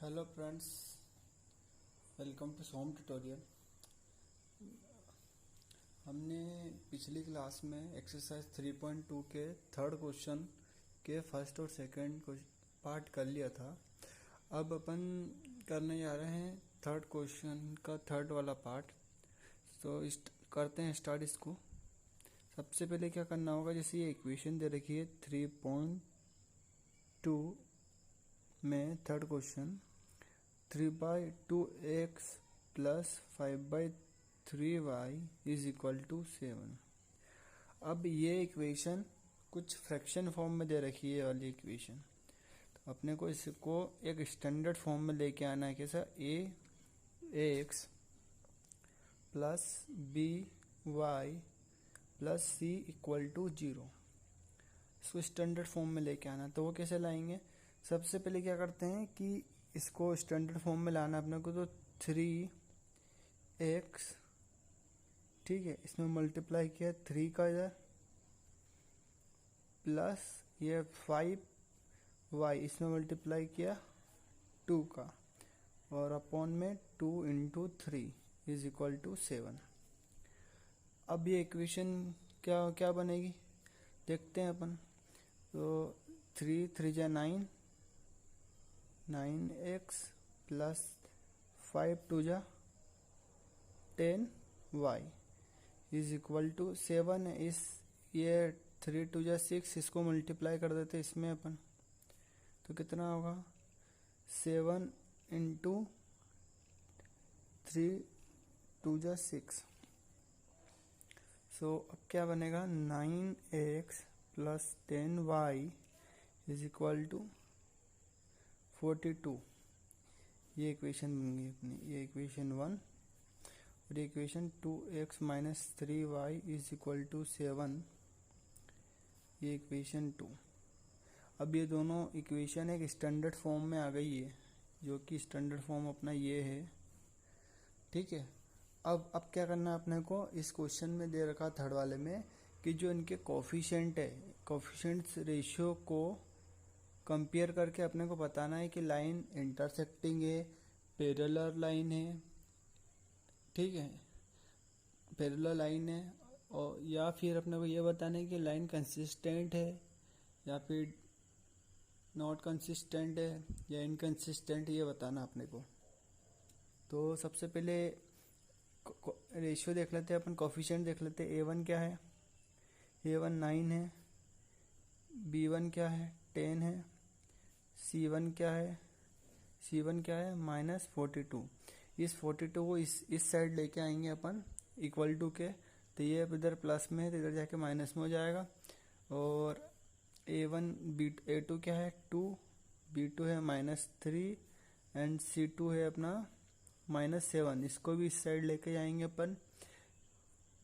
Hello friends, welcome to Som tutorial. हमने पिछली class में एक्सरसाइज 3.2 के थर्ड क्वेश्चन के फर्स्ट और सेकंड पार्ट कर लिया था। अब अपन करने जा रहे हैं थर्ड क्वेश्चन का थर्ड वाला पार्ट। तो करते हैं स्टार्ट इसको। सबसे पहले क्या करना होगा, जैसे ये इक्वेशन दे रखी है 3.2 में third question 3/2x plus 5/3y is equal to 7। अब ये इक्वेशन कुछ फ्रैक्शन फॉर्म में दे रखी है वाली इक्वेशन, तो अपने को इसको एक स्टैंडर्ड फॉर्म में लेके आना है। कैसा? ax plus by plus c equal to 0। इसको स्टैंडर्ड फॉर्म में लेके आना, तो वो कैसे लाएंगे? सबसे पहले क्या करते हैं कि इसको स्टैंडर्ड फॉर्म में लाना अपने को, तो 3x, ठीक है, इसमें मल्टीप्लाई किया 3 का इधर, प्लस ये 5y इसमें मल्टीप्लाई किया 2 का, और अपॉन में 2 इंटू 3 इज इक्वल टू 7। अब ये इक्वेशन क्या क्या बनेगी देखते हैं अपन। तो 3 3 जा 9, 9x प्लस 5 2 जा 10y इज इक्वल टू 7। इस ये 3 2 जा 6, इसको मल्टीप्लाई कर देते इसमें अपन, तो कितना होगा? 7 इंटू 3 2 जा 6। सो अब क्या बनेगा? 9x plus 10y is equal to 42। ये इक्वेशन बन गई अपनी, ये इक्वेशन 1। और ये equation 2x minus 3y is equal to 7, ये इक्वेशन 2। अब ये दोनों इक्वेशन एक स्टैंडर्ड फॉर्म में आ गई है, जो कि स्टैंडर्ड फॉर्म अपना ये है, ठीक है। अब क्या करना है अपने को? इस क्वेश्चन में दे रखा थर्ड वाले में कि जो इनके कोफिशिएंट है, कोफिशिएंट्स रेशियो को कंपेयर करके अपने को बताना है कि लाइन इंटरसेक्टिंग है, पैरेलल लाइन है, ठीक है, पैरेलल लाइन है, और या फिर अपने को ये बताना है कि लाइन कंसिस्टेंट है या फिर नॉट कंसिस्टेंट है या इनकंसिस्टेंट, ये बताना अपने को। तो सबसे पहले रेशियो देख लेते हैं अपन, कोफिशिएंट देख लेते हैं। a1 क्या है? a1 9 है, b1 क्या है? 10 है, c1 क्या है? c1 क्या है? माइनस 42। इस 42 को इस साइड लेके आएंगे अपन इक्वल टू के, तो ये इधर प्लस में है तो इधर जाके माइनस में हो जाएगा। और a2 क्या है? 2, b2 है -3 एंड c2 है अपना -7। इसको भी इस साइड लेके जाएंगे अपन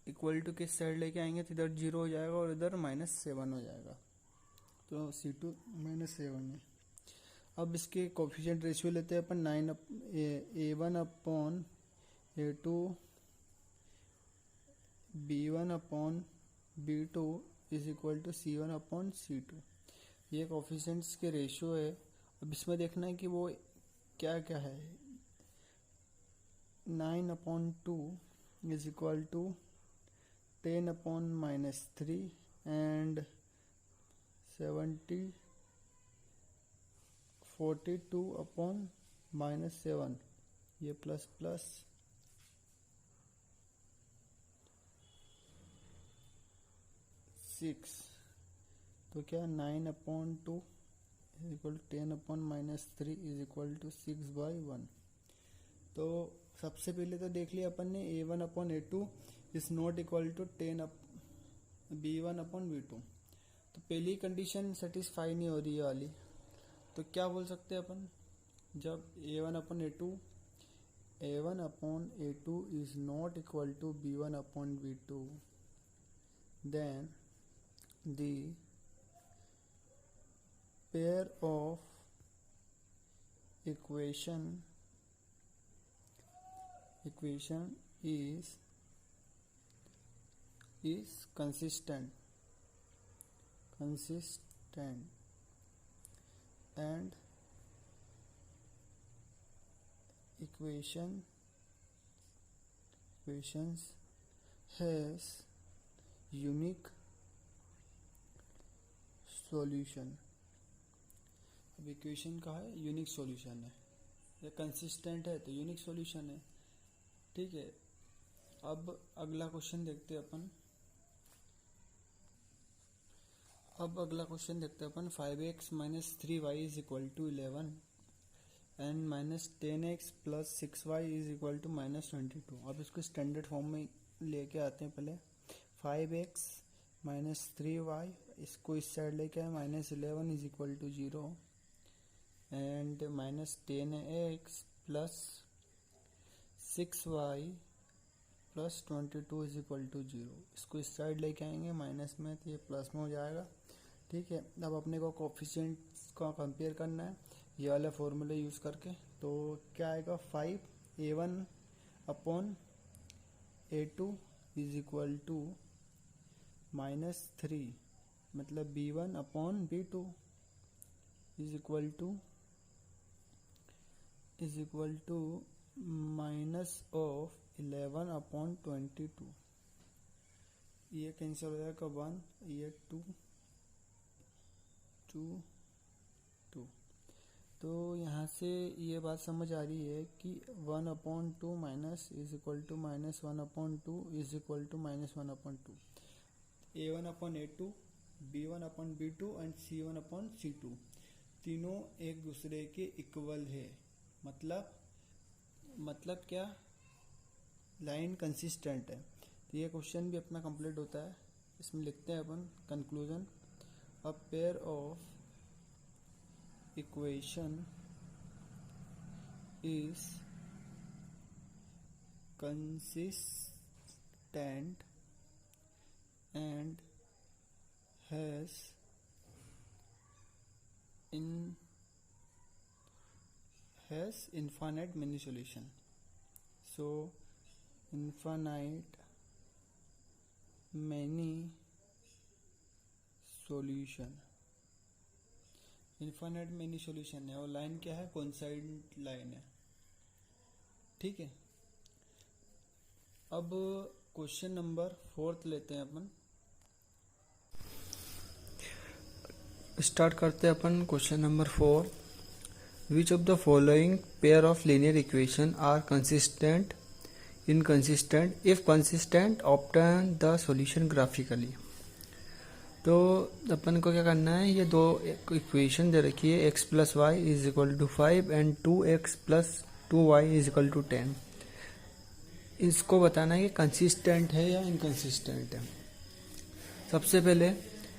इक्वल टू के साइड लेके आएंगे, तो इधर 0 हो जाएगा और इधर -7 हो जाएगा, तो c2 -7 है। अब इसके कोफिशिएंट रेशियो लेते हैं अपन 9 a1 upon a2 b1 upon b2 is equal to c1 upon c2। ये कोफिशिएंट्स के रेशियो है। अब इसमें देखना है कि वो क्या क्या है। 9 upon 2 is equal to 10 upon -3 and 42 upon -7, ये प्लस प्लस 6, तो क्या 9 upon 2 is equal to 10 upon -3 is equal to 6/1। तो सबसे पहले तो देख लिया अपन ने a1 upon a2 is not equal to 10 b1 upon b2। तो पहली कंडीशन सेटिस्फाई नहीं हो रही है वाली, तो क्या बोल सकते हैं अपन? जब a1 upon a2 is not equal to b1 upon b2, then the pair of equation is consistent and equations has unique solution। अब इक्वेशन का है यूनिक सॉल्यूशन है, या कंसिस्टेंट है तो यूनिक सॉल्यूशन है। ठीक है, अब अगला क्वेश्चन देखते हैं अपन। 5x minus 3y is equal to 11 and minus 10x plus 6y is equal to minus 22। अब इसको स्टैंडर्ड फॉर्म में लेके आते हैं। पहले 5x minus 3y, इसको इस साइड लेके आए, minus 11 is equal to 0 and minus 10x plus 6y plus 22 is equal to 0। इसको इस साइड लेके आएंगे माइनस में, तो ये प्लस में हो जाएगा। ठीक है, अब अपने को कोफिशिएंट्स का कंपेयर करना है ये वाला फॉर्मूला यूज़ करके। तो क्या आएगा, 5a1 upon a2 is equal to -3, मतलब b1 upon b2 is equal to minus of 11 upon 22। ये कैंसिल हो जाएगा 1, ये 2 2 2। तो यहाँ से ये बात समझ आ रही है कि 1/2 minus is equal to -1/2 is equal to -1/2। a1/a2, b1/b2 and c1/c2 तीनों एक दूसरे के इक्वल है। मतलब क्या, लाइन कंसिस्टेंट है। तो ये क्वेश्चन भी अपना कंप्लीट होता है। इसमें लिखते हैं अपन conclusion, a pair of equation is consistent and has infinite many solution। So infinite many solution है, और लाइन क्या है, कोइंसाइडेंट लाइन है। ठीक है, अब क्वेश्चन नंबर 4 लेते हैं अपन। स्टार्ट करते हैं अपन question number 4। Which of the following pair of linear equation are consistent, inconsistent? If consistent, obtain the solution graphically। तो अपन को क्या करना है, ये दो इक्वेशन दे रखी है, x plus Y is equal to 5 and 2x plus 2y is equal to 10। इसको बताना है कि कंसिस्टेंट है या इनकंसिस्टेंट है। सबसे पहले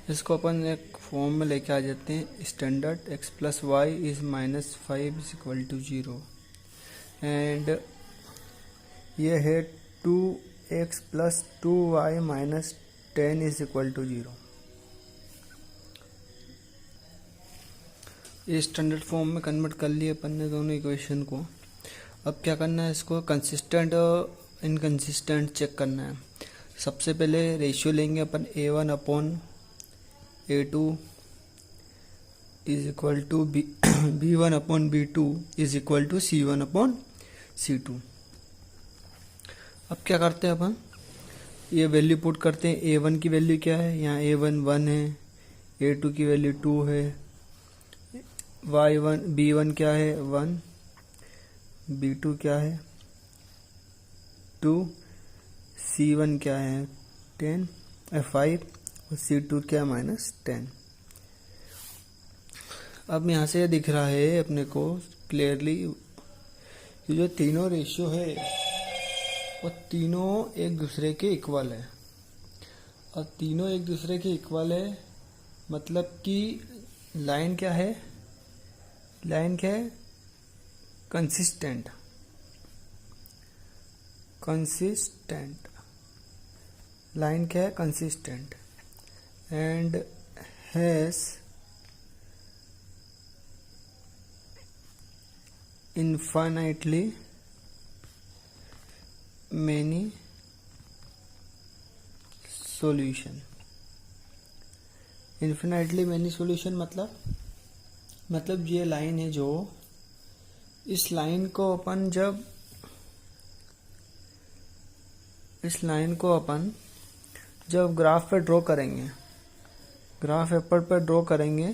इसको अपन एक फॉर्म में लेके आ जाते हैं, standard x plus Y is -5 is equal to 0 and ये है 2x plus 2y minus 10 is equal to 0। ये स्टैंडर्ड फॉर्म में कन्वर्ट कर लिए अपन ने दोनों इक्वेशन को। अब क्या करना है, इसको कंसिस्टेंट और इनकंसिस्टेंट चेक करना है। सबसे पहले रेशियो लेंगे अपन a1 upon a2 is equal to b1 upon b2 is equal to c1 upon c2। अब क्या करते हैं अपन, ये वैल्यू पुट करते हैं। a1 की वैल्यू क्या है, यहाँ a1 1 है, a2 की वैल्यू 2 है, b1 क्या है 1, b2 क्या है 2, c1 क्या है 5 और c2 क्या -10। अब यहाँ से दिख रहा है अपने को क्लियरली, ये जो तीनों रेशियो है वो तीनों एक दूसरे के इक्वल है। और तीनों एक दूसरे के इक्वल है मतलब कि लाइन क्या है, कंसिस्टेंट लाइन क्या है, consistent and has infinitely many solution। Infinitely many solution मतलब ये लाइन है जो इस लाइन को अपन जब ग्राफ पे ड्रॉ करेंगे, ग्राफ पेपर पर ड्रॉ करेंगे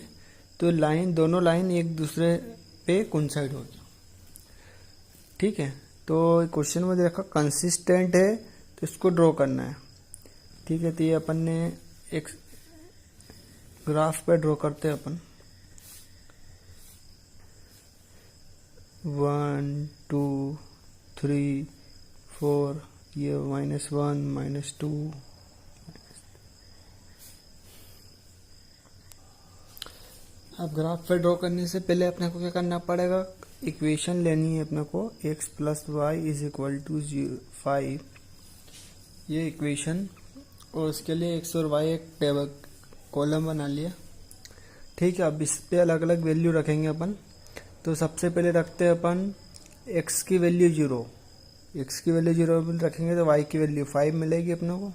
तो दोनों लाइन एक दूसरे पे कोइंसाइड होगी। ठीक है, तो क्वेश्चन में देखा कंसिस्टेंट है तो इसको ड्रॉ करना है। ठीक है, तो ये अपन ने एक ग्राफ पे ड्रॉ करते हैं अपन। 1 2 3 4, ये -1 -2। अब ग्राफ पे ड्रॉ करने से पहले अपने को क्या करना पड़ेगा, इक्वेशन लेनी है अपने को x + y = 5, ये इक्वेशन, और उसके लिए x और y एक टेबल कॉलम बना लिया। ठीक है, अब इस पे अलग अलग वैल्यू रखेंगे अपन। तो सबसे पहले रखते हैं अपन x की वैल्यू 0, x की वैल्यू 0 रखेंगे तो y की वैल्यू 5 मिलेगी अपने को।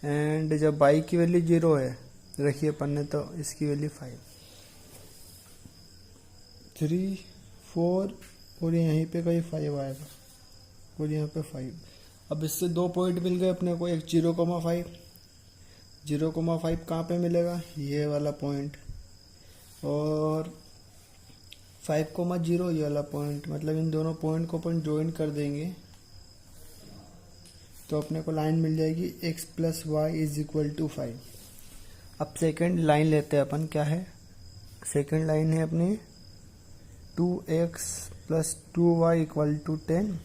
एंड जब y की वैल्यू 0 है रखिए अपन ने, तो इसकी वैल्यू 5 3 4 और यहीं पे कहीं 5 आएगा और यहाँ पे 5। अब इससे 2 पॉइंट मिल गए अपने को, एक 0,5, 0,5 कहाँ पे मिलेगा, ये वाला पॉइंट, और 5,0 ये वाला पॉइंट। मतलब इन दोनों पॉइंट को अपन ज्वाइन कर देंगे तो अपने को लाइन मिल जाएगी x + y = 5। अब सेकंड लाइन लेते हैं अपन, क्या है सेकंड लाइन है अपनी 2x + 2y = 10।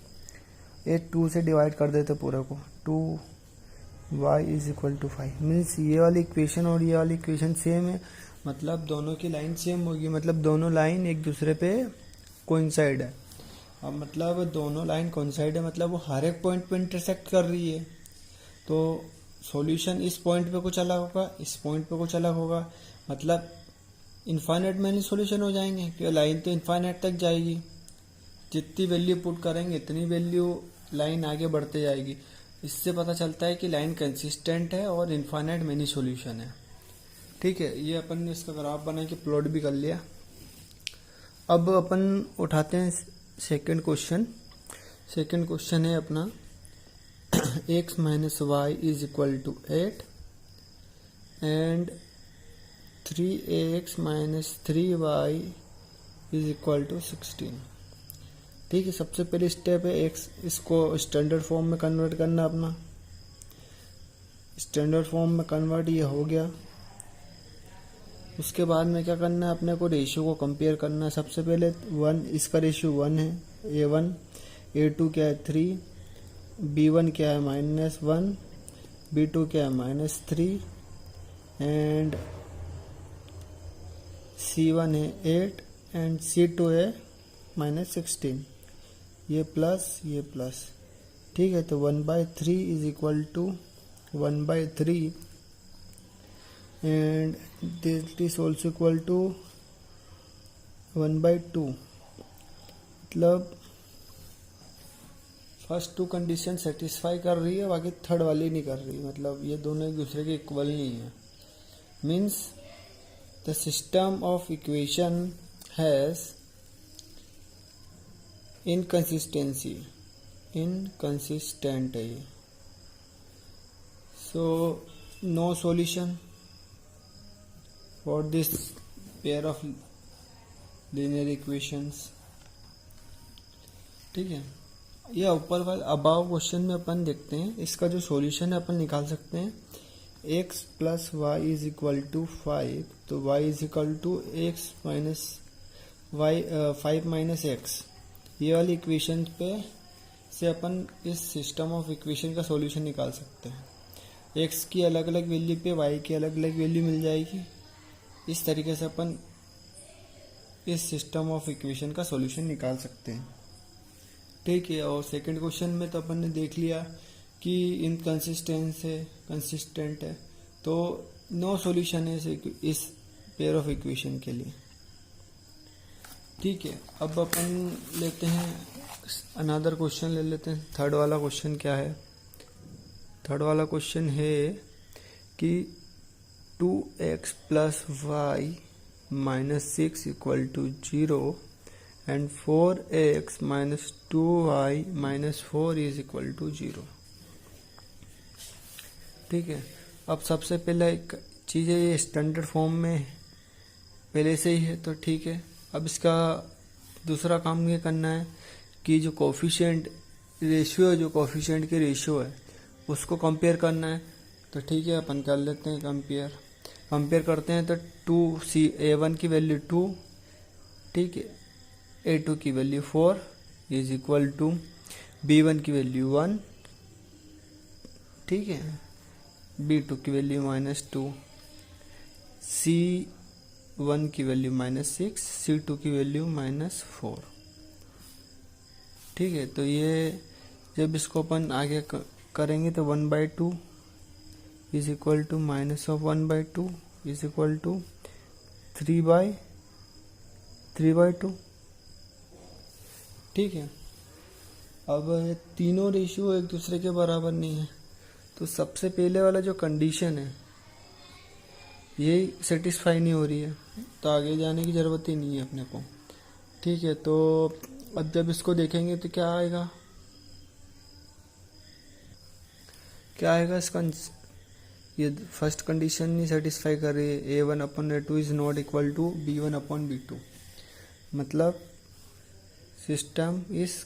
ये 2 से डिवाइड कर देते पूरे को, 2y = 5। मीन्स ये वाली इक्वेशन और ये वाली इक्वेशन सेम है, मतलब दोनों की लाइन सेम होगी, मतलब दोनों लाइन एक दूसरे पे कोइंसाइड है। अब मतलब दोनों लाइन कोइंसाइड है मतलब वो हर एक पॉइंट पे इंटरसेक्ट कर रही है। तो सॉल्यूशन इस पॉइंट पे कुछ अलग होगा, इस पॉइंट पे कुछ अलग होगा, मतलब इनफाइनाइट मैनी सॉल्यूशन हो जाएंगे, क्योंकि लाइन तो इनफाइनाइट तक जाएगी। जितनी वैल्यू पुट करेंगे इतनी वैल्यू लाइन आगे बढ़ते जाएगी। इससे पता चलता है कि लाइन कंसिस्टेंट है और इनफाइनाइट मैनी सॉल्यूशन है। ठीक है, ये अपन ने इसका ग्राफ बना के प्लॉट भी कर लिया। अब अपन उठाते हैं सेकंड क्वेश्चन। सेकंड क्वेश्चन है अपना x - y = 8 and 3x - 3y = 16। ठीक है, सबसे पहले स्टेप है इसको स्टैंडर्ड फॉर्म में कन्वर्ट करना अपना। स्टैंडर्ड फॉर्म में कन्वर्ट ये हो गया। उसके बाद में क्या करना है, अपने को रेशियो को कंपेयर करना है। सबसे पहले 1, इसका रेशियो 1 है, a1, a2 क्या है 3, b1 क्या है -1, b2 क्या है -3 एंड c1 है 8 एंड c2 है -16। ये प्लस। ठीक है, तो 1/3 = 1/3 and this is also equal to 1/2। मतलब फर्स्ट 2 कंडीशन सेटिस्फाई कर रही है, बाकी थर्ड वाली नहीं कर रही। मतलब ये दोनों एक दूसरे के इक्वल नहीं है। Means the system of equation has inconsistent है ये। So no solution for this pair of linear equations। ठीक है, ये ऊपर वाले अबाव क्वेश्चन में अपन देखते हैं इसका जो सॉल्यूशन है अपन निकाल सकते हैं। x + y = 5, तो y = x - y 5 - x। ये वाली इक्वेशन पे से अपन इस सिस्टम ऑफ इक्वेशन का सॉल्यूशन निकाल सकते हैं। x की अलग अलग वैल्यू पे y की अलग अलग वैल्यू मिल जाएगी। इस तरीके से अपन इस सिस्टम ऑफ इक्वेशन का सॉल्यूशन निकाल सकते हैं। ठीक है, और सेकंड क्वेश्चन में तो अपन ने देख लिया कि कंसिस्टेंट है, तो नो सॉल्यूशन है इस पेयर ऑफ इक्वेशन के लिए। ठीक है, अब अपन लेते हैं अनदर क्वेश्चन ले लेते हैं। थर्ड वाला क्वेश्चन क्या है, थर्ड वाला क्वेश्चन है कि 2x + y - 6 = 0 and 4x minus 2y minus 4 is equal to 0। ठीक है, अब सबसे पहले एक चीज़ है, ये स्टैंडर्ड फॉर्म में पहले से ही है तो ठीक है। अब इसका दूसरा काम ये करना है कि जो कोफिशिएंट रेशियो है, जो कोफिशिएंट की रेशियो है उसको कंपेयर करना है। तो ठीक है, अपन कर लेते हैं कंपेयर करते हैं। तो A1 की वैल्यू 2, ठीक है, A2 की value 4 is equal to B1 की वैल्यू 1, ठीक है, B2 की वैल्यू -2, C1 की वैल्यू -6, C2 की वैल्यू -4। ठीक है, तो ये जब इसको अपन आगे करेंगे तो 1/2 is equal to -1/2 is equal to 3/2। ठीक है, अब तीनों रेशियो एक दूसरे के बराबर नहीं है, तो सबसे पहले वाला जो कंडीशन है ये सेटिस्फाई नहीं हो रही है, तो आगे जाने की ज़रूरत ही नहीं है अपने को। ठीक है, तो अब जब इसको देखेंगे तो क्या आएगा इसका, ये फर्स्ट कंडीशन नहीं सेटिस्फाई कर रही है। A1/A2 is not equal to B1/B2, मतलब सिस्टम इज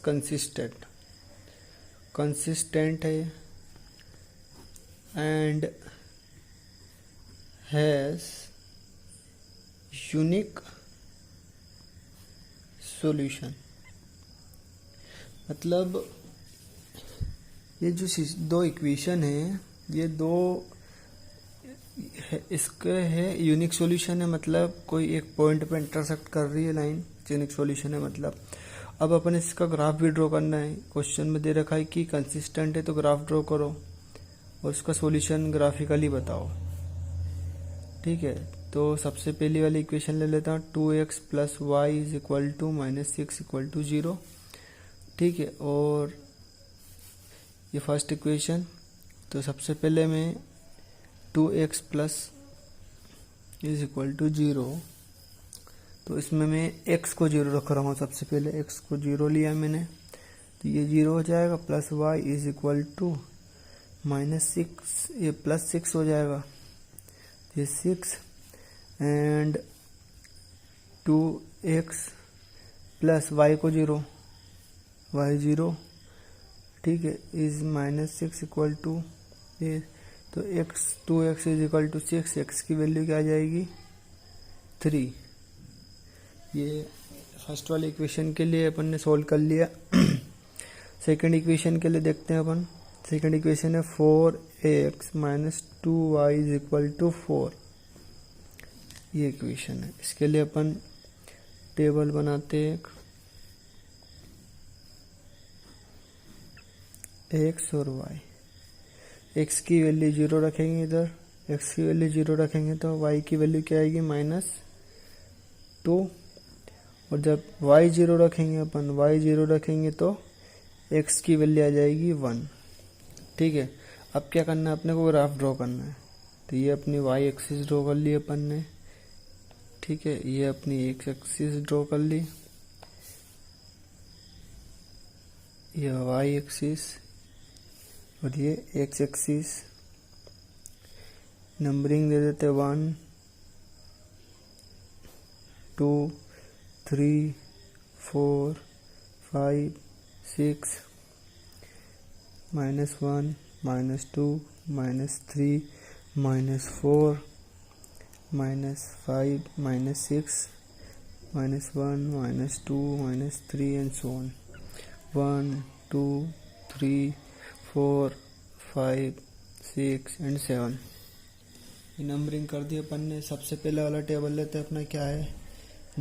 कंसिस्टेंट है एंड हैज यूनिक सॉल्यूशन। मतलब ये जो दो इक्वेशन है, ये दो इसके है यूनिक सॉल्यूशन है, मतलब कोई एक पॉइंट पे इंटरसेक्ट कर रही है लाइन, यूनिक सॉल्यूशन है। मतलब अब अपन इसका ग्राफ भी ड्रॉ करना है। क्वेश्चन में दे रखा है कि कंसिस्टेंट है तो ग्राफ ड्रॉ करो और उसका सॉल्यूशन ग्राफिकली बताओ। ठीक है, तो सबसे पहली वाली इक्वेशन ले लेता हूँ, 2x + y is equal to -6 equal to 0। ठीक है, और ये फर्स्ट इक्वेशन, तो सबसे पहले मैं 2x + इज इक्वल टू 0, तो इसमें मैं x को 0 रख रहा हूँ। सबसे पहले x को 0 लिया मैंने, तो ये 0 हो जाएगा, plus y is equal to -6, ये +6 हो जाएगा, ये 6 एंड 2x प्लस y को 0, y 0, ठीक है, इज -6 इक्वल टू ये, तो 2x is equal to 6, x की वैल्यू क्या आ जाएगी 3। ये फर्स्ट वाली इक्वेशन के लिए अपन ने सोल्व कर लिया। सेकंड इक्वेशन के लिए देखते हैं अपन। सेकंड इक्वेशन है 4x - 2y is equal to 4, ये इक्वेशन है। इसके लिए अपन टेबल बनाते हैं, x और y। x की वैल्यू 0 रखेंगे इधर, x की वैल्यू 0 रखेंगे तो y की वैल्यू क्या आएगी -2, और जब y 0 रखेंगे अपन, y 0 रखेंगे तो x की वैल्यू आ जाएगी 1। ठीक है, अब क्या करना है अपने को, ग्राफ ड्रॉ करना है। तो ये अपनी y एक्सिस ड्रॉ कर ली अपन ने, ठीक है, ये अपनी x एक्सिस ड्रॉ कर ली, ये y एक्सिस और ये x एक्सिस। नंबरिंग दे देते 1 2 3 4 5 6 -1 -2 -3 -4 -5 -6 -1 -2 -3 and so on। 1 2 3 4 5 6 and 7। ये नंबरिंग कर दी अपन ने। सबसे पहले वाला टेबल लेते हैं अपना, क्या है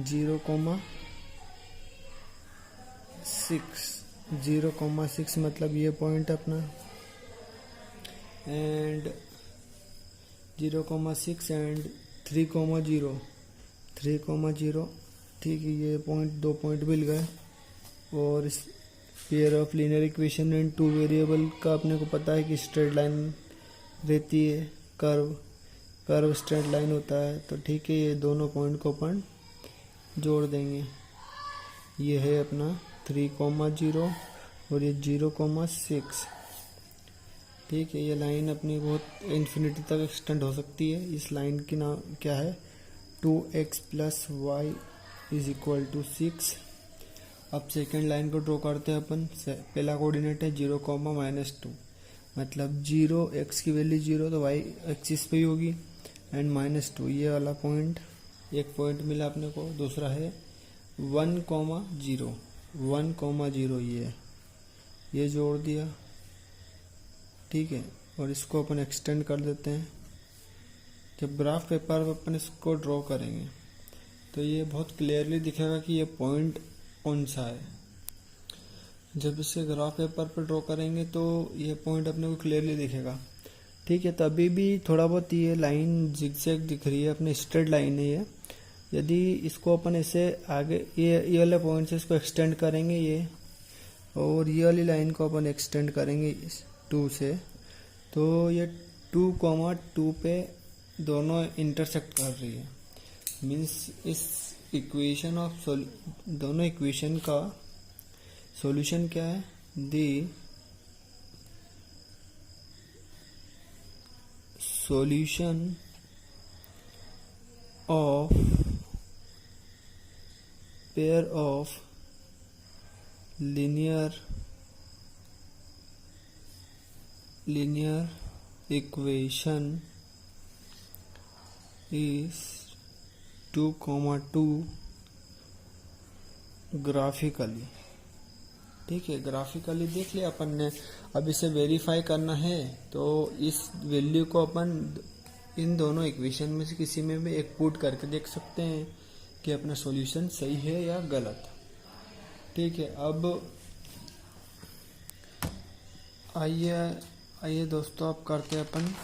0,6 मतलब ये पॉइंट अपना, एंड 0,6 एंड 3,0, ठीक है, ये पॉइंट, दो पॉइंट मिल गए। और इस pair of linear equation and two variable का अपने को पता है कि स्ट्रेट लाइन रहती है, कर्व स्ट्रेट लाइन होता है। तो ठीक है, ये दोनों पॉइंट को अपन जोड़ देंगे। ये है अपना 3,0 और ये 0,6। ठीक है, ये लाइन अपनी बहुत इन्फिनिटी तक एक्सटेंड हो सकती है। इस लाइन की नाम क्या है, 2x + y = 6। अब सेकेंड लाइन को ड्रॉ करते हैं अपन। पहला कोऑर्डिनेट है 0, -2, मतलब 0, x की वैल्यू 0 तो y एक्सिस पे ही होगी, एंड -2 ये वाला पॉइंट, एक पॉइंट मिला अपने को। दूसरा है 1,0, 1,0 ये जोड़ दिया। ठीक है, और इसको अपन एक्सटेंड कर देते हैं। जब ग्राफ पेपर पर अपन इसको ड्रॉ करेंगे तो ये बहुत क्लियरली दिखेगा कि ये पॉइंट कौन सा है। जब इसे ग्राफ पेपर पर ड्रॉ करेंगे तो ये पॉइंट अपने को क्लियरली दिखेगा। ठीक है, तभी भी थोड़ा बहुत ये लाइन जिगजैग दिख रही है, अपने स्ट्रेट लाइन है ये। यदि इसको अपन ऐसे आगे ये वाले पॉइंट से इसको एक्सटेंड करेंगे ये, और ये वाली लाइन को अपन एक्सटेंड करेंगे इस 2 से, तो ये 2,2 पे दोनों इंटरसेक्ट कर रही है। मीन्स इस इक्वेशन ऑफ दोनों इक्वेशन का सॉल्यूशन क्या है, दी solution of pair of linear equation is 2,2 graphically. ठीक है, ग्राफिकली देख लिया अपन ने। अब इसे वेरीफाई करना है तो इस वैल्यू को अपन इन दोनों इक्वेशन में से किसी में भी एक पुट करके देख सकते हैं कि अपना सॉल्यूशन सही है या गलत। ठीक है, अब आइए दोस्तों, अब करते हैं अपन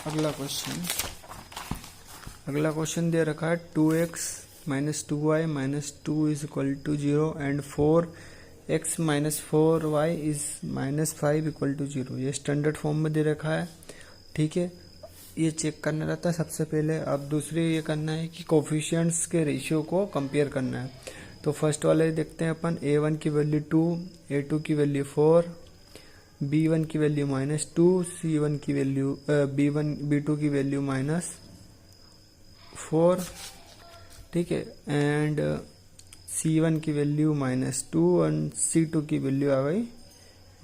अगला क्वेश्चन। अगला क्वेश्चन दे रखा है 2x - 2y - 2 = 0 and 4x - 4y -5 = 0। ये स्टैंडर्ड फॉर्म में दे रखा है। ठीक है, ये चेक करना रहता है सबसे पहले। अब दूसरी ये करना है कि कोफिशिएंट्स के रेशियो को कंपेयर करना है। तो फर्स्ट वाले देखते हैं अपन। a1 की वैल्यू 2, a2 की वैल्यू 4, b1 की वैल्यू -2, c1 की वैल्यू b2 की वैल्यू -4। ठीक है, एंड c1 की वैल्यू -2 और c2 की वैल्यू आ गई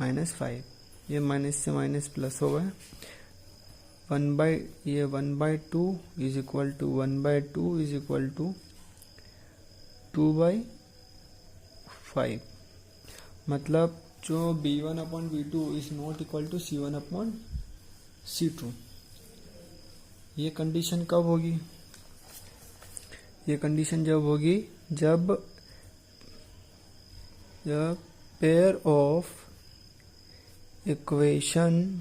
-5। ये माइनस से माइनस प्लस हो गए। 1/2 = 1/2 = 2/5। मतलब जो b1/b2 is not equal to c1/c2। ये कंडीशन कब होगी? ये कंडीशन जब होगी जब pair of equation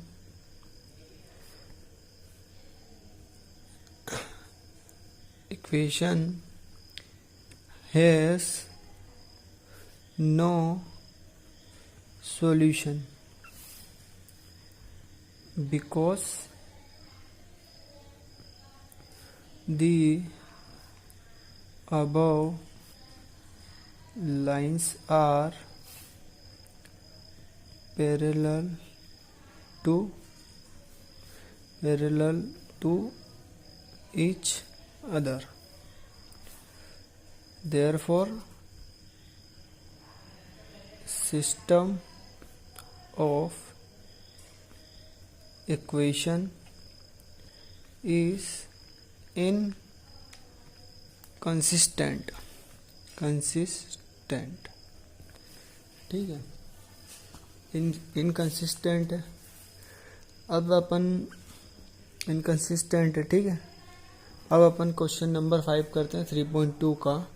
has no solution because the above lines are parallel to each other. Therefore, system of equation is inconsistent. ठीक है, इनकंसिस्टेंट है। अब अपन इनकंसिस्टेंट है। ठीक है, अब अपन क्वेश्चन नंबर 5 करते हैं 3.2 का।